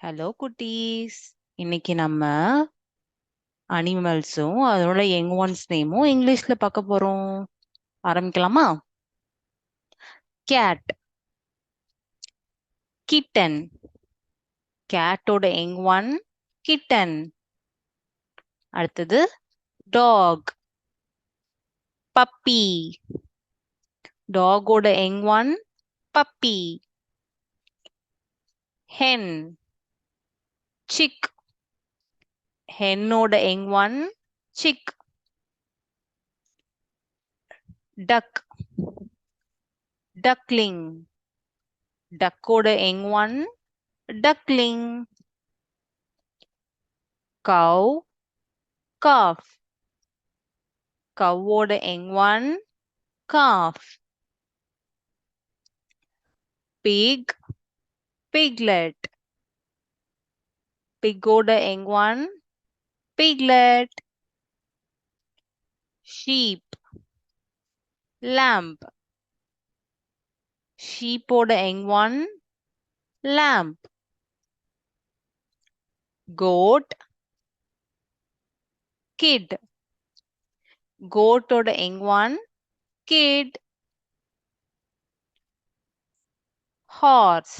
Hello குட்டீஸ். இன்னைக்கு நம்ம அனிமல்ஸும் அதோட யங் ஒன்ஸ் நேமும் இங்கிலீஷ்ல பார்க்க போறோம். ஆரம்பிக்கலாமா? Cat, kitten. கேட்டோட யங் ஒன் கிட்டன். அடுத்தது டாக், பப்பி. டாகோட young one puppy. Hen, chick. ஹென்னோட young one chick. Duck, duckling. டக்கோட young one duckling. Cow, calf. கவ்வோட young one calf. Pig, piglet. Pigoட young one piglet. Sheep, lamb. Sheepoட young one lamb. Goat, kid. Goatோட young one kid. Horse,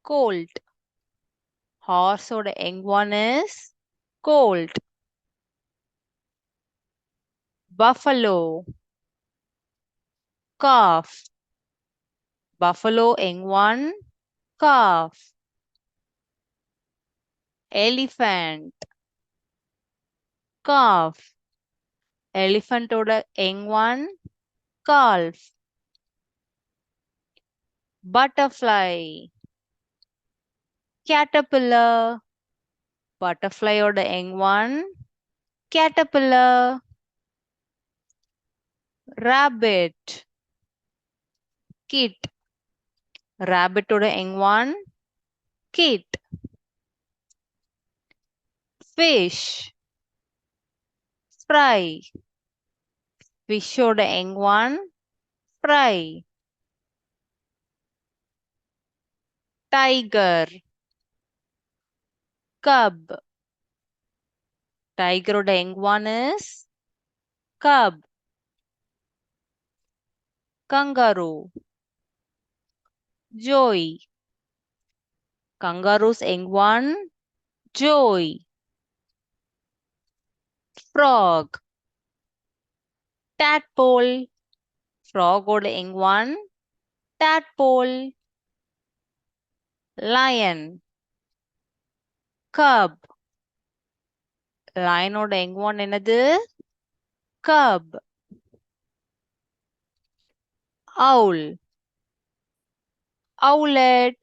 colt. Horseோட young one is colt. Buffalo, calf. Buffalo young one calf. Elephant, calf. Elephantோட young one calf. Butterfly, caterpillar. Butterflyயோட young one caterpillar. Rabbit, kit. Rabbitோட young one kit. Fish, fry. Fishோட young one fry. Tiger, cub. Tigerோட young one is cub. Kangaroo, joey. Kangaroo's young one joey. Frog, tadpole. Frogோட young one tadpole. Lion, cub. Lionோட young one என்னது? cub. Owl, owlet.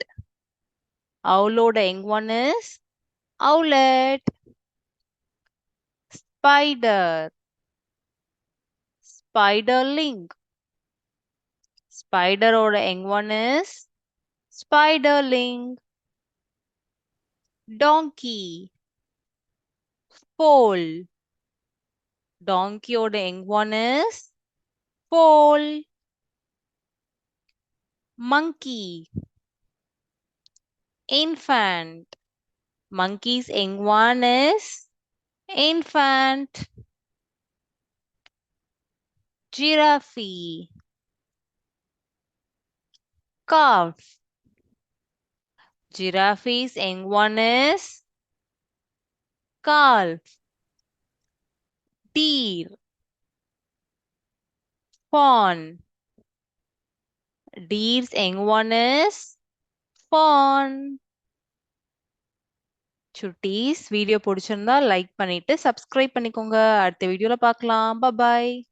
Owlோட young one is owlet. Spider, spiderling. Spiderோட young one is spiderling. Donkey, foal. Donkeyயோட young one is foal. Monkey, infant. Monkey's young one is infant. Giraffe, calf. Giraffe's young one is calf. Deer, fawn. Deer's young one is fawn. சுட்டீஸ், video பிடிச்சிருந்தா like பண்ணிட்டு subscribe பண்ணிக்கோங்க. அடுத்த வீடியோல பார்க்கலாம். பாய்.